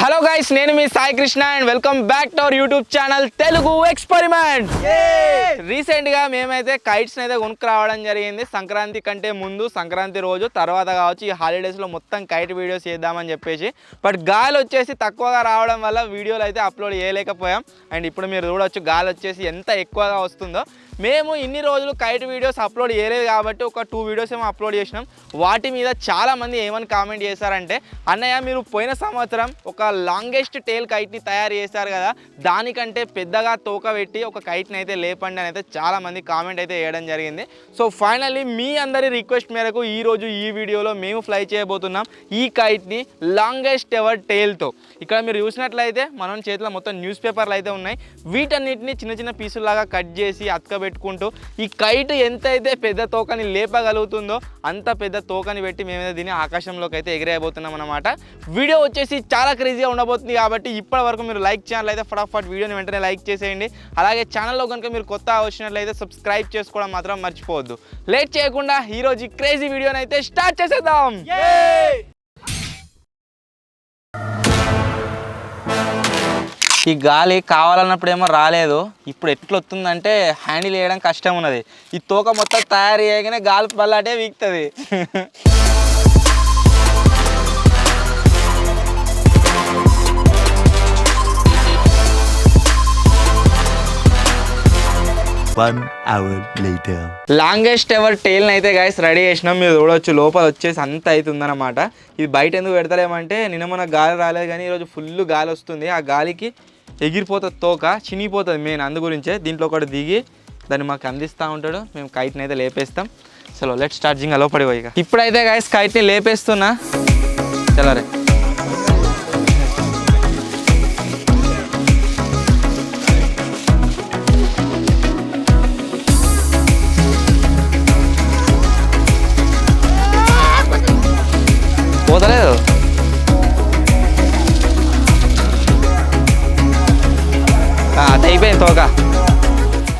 Hello guys, నేను మీ Sai Krishna and welcome back to our YouTube channel Telugu experiment. Recent గా మేమైతే కైట్స్ అయితే కొనుక్కు రావడం జరిగింది. సంక్రాంతి కంటే ముందు, సంక్రాంతి రోజు, తర్వాత కావచ్చు ఈ హాలిడేస్ లో మొత్తం కైట్ వీడియోస్ చేద్దామని చెప్పేసి. బట్ గాలి వచ్చేసి తక్కువగా రావడం వల్ల వీడియోలు అయితే అప్లోడ్ చేయలేకపోయాం. అండ్ ఇప్పుడు మీరు చూడవచ్చు గాలి వచ్చేసి ఎంత ఎక్కువగా వస్తుందో. మేము ఇన్ని రోజులు కైట్ వీడియోస్ అప్లోడ్ చేయలేదు కాబట్టి ఒక 2 వీడియోస్ ఏమో అప్లోడ్ చేసినాం. వాటి మీద చాలామంది ఏమని కామెంట్ చేశారంటే, అన్నయ్య మీరు పోయిన సంవత్సరం ఒక లాంగెస్ట్ టేల్ కైట్ని తయారు చేశారు కదా, దానికంటే పెద్దగా తోక పెట్టి ఒక కైట్ని అయితే లేపండి అని అయితే చాలామంది కామెంట్ అయితే వేయడం జరిగింది. సో ఫైనల్లీ మీ అందరి రిక్వెస్ట్ మేరకు ఈరోజు ఈ వీడియోలో మేము ఫ్లై చేయబోతున్నాం ఈ కైట్ని లాంగెస్ట్ ఎవర్ టేల్తో. ఇక్కడ మీరు చూసినట్లయితే మనం చేతిలో మొత్తం న్యూస్ పేపర్లు అయితే ఉన్నాయి. వీటన్నిటిని చిన్న చిన్న పీసుల్లాగా కట్ చేసి అతకబెట్టుకుంటూ ఈ కైట్ ఎంతైతే పెద్ద తోకని లేపగలుగుతుందో అంత పెద్ద తోకని పెట్టి మేమైతే దీన్ని ఆకాశంలోకి అయితే ఎగిరేయబోతున్నాం అన్నమాట. వీడియో వచ్చేసి చాలా క్రేజీగా ఉండబోతుంది కాబట్టి ఇప్పటి వరకు మీరు లైక్ ఛానల్ అయితే ఫటాఫట్ వీడియోని వెంటనే లైక్ చేసేయండి. అలాగే ఛానల్లో కనుక మీరు కొత్త వచ్చినట్లయితే సబ్స్క్రైబ్ చేసుకోవడం మాత్రం మర్చిపోవద్దు. లేట్ చేయకుండా ఈరోజు ఈ క్రేజీ వీడియోని అయితే స్టార్ట్ చేసేద్దాం. ఈ గాలి కావాలన్నప్పుడేమో రాలేదు. ఇప్పుడు ఎట్లా వస్తుందంటే హ్యాండిల్ చేయడం కష్టం ఉన్నది. ఈ తోక మొత్తం తయారు చేయగానే గాలి పల్లాటే వీక్తుంది. లాంగెస్ట్ ఎవర్ టేల్ని అయితే గైస్ రెడీ చేసినాం. మీరు చూడవచ్చు లోపల వచ్చేసి అంత అవుతుందన్నమాట. ఇది బయట ఎందుకు పెడతలేమంటే నిన్న మనకు గాలి రాలేదు కానీ ఈరోజు ఫుల్ గాలి వస్తుంది. ఆ గాలికి ఎగిరిపోతుంది, తోక చినిగిపోతుంది మెయిన్. అందు గురించే దీంట్లో ఒకటి దిగి దాన్ని మాకు అందిస్తూ ఉంటాడు. మేము కైట్ని అయితే లేపేస్తాం. చలో లెట్ స్టార్టింగ్ అలో పడిపోయి. ఇప్పుడైతే గైస్ కైట్ని లేపేస్తున్నా. చలరే పోతలేదు. అయిపోయింది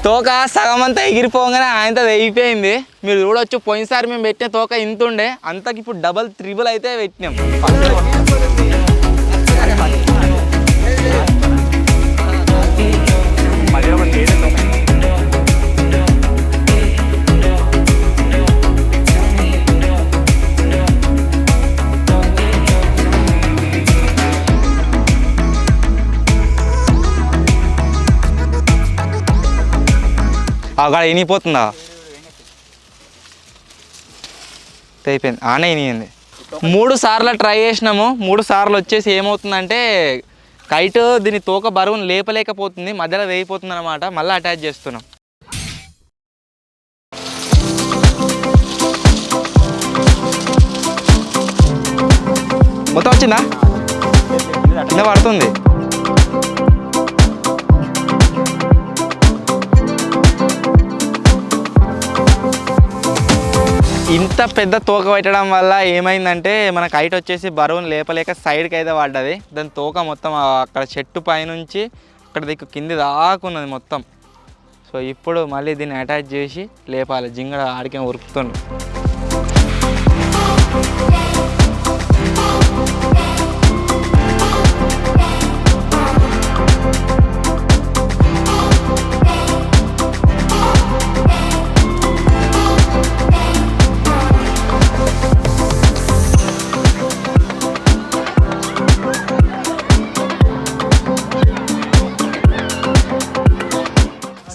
తోక సగం అంతా ఎగిరిపోగానే ఆయనతో అయిపోయింది. మీరు చూడవచ్చు పోయినసారి మేము పెట్టిన తోక ఇంత ఉండే, అంతకి ఇప్పుడు డబల్ త్రిబుల్ అయితే పెట్టినాం. అక్కడ వినిపోతుందా? అయిపోయింది, ఆనే వినిగింది. 3 సార్లు ట్రై చేసినాము. 3 సార్లు వచ్చేసి ఏమవుతుందంటే కైట్ దీని తోక బరువును లేపలేకపోతుంది, మధ్యలో వేయిపోతుంది అనమాట. మళ్ళీ అటాచ్ చేస్తున్నాం. మొత్తం వచ్చిందా? కింద పడుతుంది. ఇంత పెద్ద తోక పెట్టడం వల్ల ఏమైందంటే మన కైట్ వచ్చేసి బరువును లేపలేక సైడ్కి అయితే పడ్డది. దాని తోక మొత్తం అక్కడ చెట్టు పైనుంచి అక్కడ దిక్కు కింది దాకున్నది మొత్తం. సో ఇప్పుడు మళ్ళీ దీన్ని అటాచ్ చేసి లేపాలి. జింగడ ఆడికే ఉరుకుతుంది.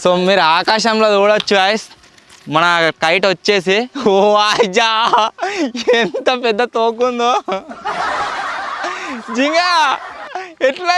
సో మీరు ఆకాశంలో చూడవచ్చు గాయ్స్, మన కైట్ వచ్చేసి ఓ ఆజా ఎంత పెద్ద తోకుందో. జింగా ఎట్లా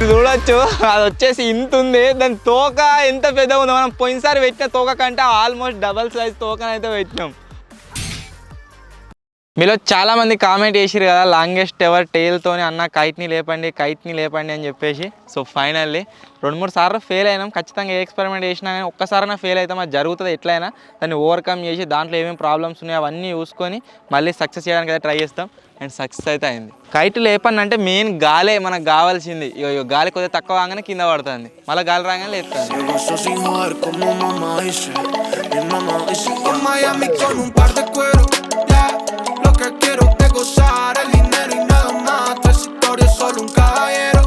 చూడొచ్చు అది వచ్చేసి ఇంత ఉంది, దాని తోక ఎంత పెద్దగా ఉందో. మనం పోయినసారి పెట్టిన తోక కంటే ఆల్మోస్ట్ డబల్ సైజ్ తోకనైతే పెట్టినాం. మీలో చాలామంది కామెంట్ చేసిరు కదా లాంగెస్ట్ ఎవర్ టైల్తోనే అన్న కైట్ని లేపండి అని చెప్పేసి. సో ఫైనల్లీ 2-3 సార్లు ఫెయిల్ అయినాం. ఖచ్చితంగా ఏ ఎక్స్పెరిమెంట్ చేసినా కానీ ఒక్కసారైనా ఫెయిల్ అవుతాం, అది జరుగుతుంది. ఎట్లయినా దాన్ని ఓవర్కమ్ చేసి దాంట్లో ఏమేమి ప్రాబ్లమ్స్ ఉన్నాయో అవన్నీ చూసుకొని మళ్ళీ సక్సెస్ చేయడానికి అయితే ట్రై చేస్తాం. అండ్ సక్సెస్ అయితే అయింది. కైట్ లేపండి అంటే మెయిన్ గాలే మనకు కావాల్సింది. గాలి కొద్దిగా తక్కువ కాగానే కింద పడుతుంది, మళ్ళీ గాలి రాగానే లేపుతుంది. Que quiero es gozar el dinero y nada más. Transitorio, solo un caballero.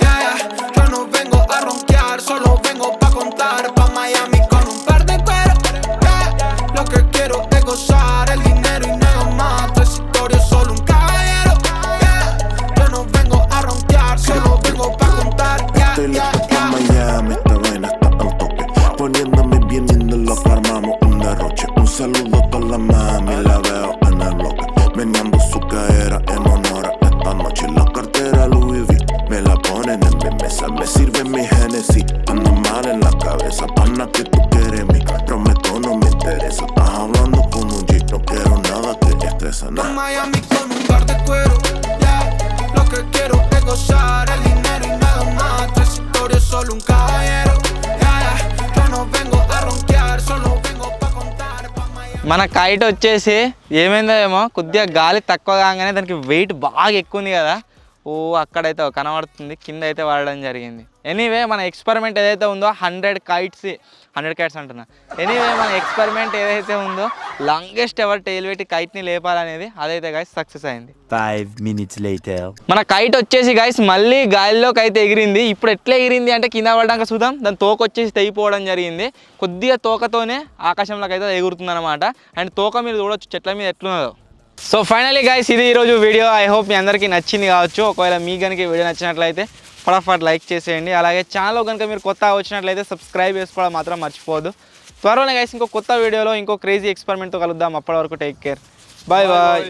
Yeah, yeah. Yo no vengo a ronquear, solo vengo pa' contar. Pa' Miami con un par de cuero. Yeah. Lo que quiero es gozar el dinero y nada más. Transitorio, solo un caballero. Yeah. Yo no vengo a ronquear, solo vengo pa' contar. Yeah, Estoy listo pa' Miami, esta vaina está al tope. Poniéndome bien lindo, lo que armamos un derroche. Un saludo a toda la mami, la veo en el bloque. Meneando su cadera en honor a esta noche. La cartera Louis V me la ponen en mi mesa. Me sirve mi Genesis, ando mal en la cabeza. Pana que tú quieres mi prometo no me interesa. Estás hablando con un G, no quiero nada que estresa. Pa' Miami con un par de cuero. Yeah. Lo que quiero es gozar el dinero y nada más. Transitorio, solo un caballero. Yeah, yeah. Yo no vengo a ronquear, solo vengo pa' contar. Pa' Miami. మన kite వచ్చేసి ఏమైందో ఏమో, కొద్దిగా గాలి తక్కువ కాగానే దానికి wait బాగా ఎక్కువ ఉంది కదా, అక్కడైతే కనబడుతుంది, కింద అయితే వాడడం జరిగింది. ఎనీవే మన ఎక్స్పెరిమెంట్ ఏదైతే ఉందో 100 కైట్స్ అంటున్నా. ఎనీవే మన ఎక్స్పెరిమెంట్ ఏదైతే ఉందో లాంగెస్ట్ ఎవర్ టైల్ పెట్టి కైట్ని లేపాలనేది అదైతే గైస్ సక్సెస్ అయింది. 5 minutes later. మన కైట్ వచ్చేసి గైస్ మళ్ళీ గాలిలోకి అయితే ఎగిరింది. ఇప్పుడు ఎట్లా ఎగిరింది అంటే కింద పడడానికి చూద్దాం. దాని తోక వచ్చేసి తెగిపోవడం జరిగింది. కొద్దిగా తోకతోనే ఆకాశంలోకి అయితే ఎగురుతుంది అనమాట. అండ్ తోక మీద చూడొచ్చు చెట్ల మీద ఎట్లున్నదో. సో ఫైనలీ గైస్ ఇది ఈరోజు వీడియో. ఐ హోప్ మీ అందరికీ నచ్చింది కావచ్చు. ఒకవేళ మీ కనుక వీడియో నచ్చినట్లయితే ఫటాఫట్ లైక్ చేసేయండి. అలాగే ఛానల్లో కనుక మీరు కొత్త వచ్చినట్లయితే సబ్స్క్రైబ్ చేసుకోవడం మాత్రం మర్చిపోవద్దు. త్వరలోనే గైస్ ఇంకో కొత్త వీడియోలో ఇంకో క్రేజీ ఎక్స్పెరిమెంట్తో కలుద్దాం. అప్పటి వరకు టేక్ కేర్, బాయ్ బాయ్.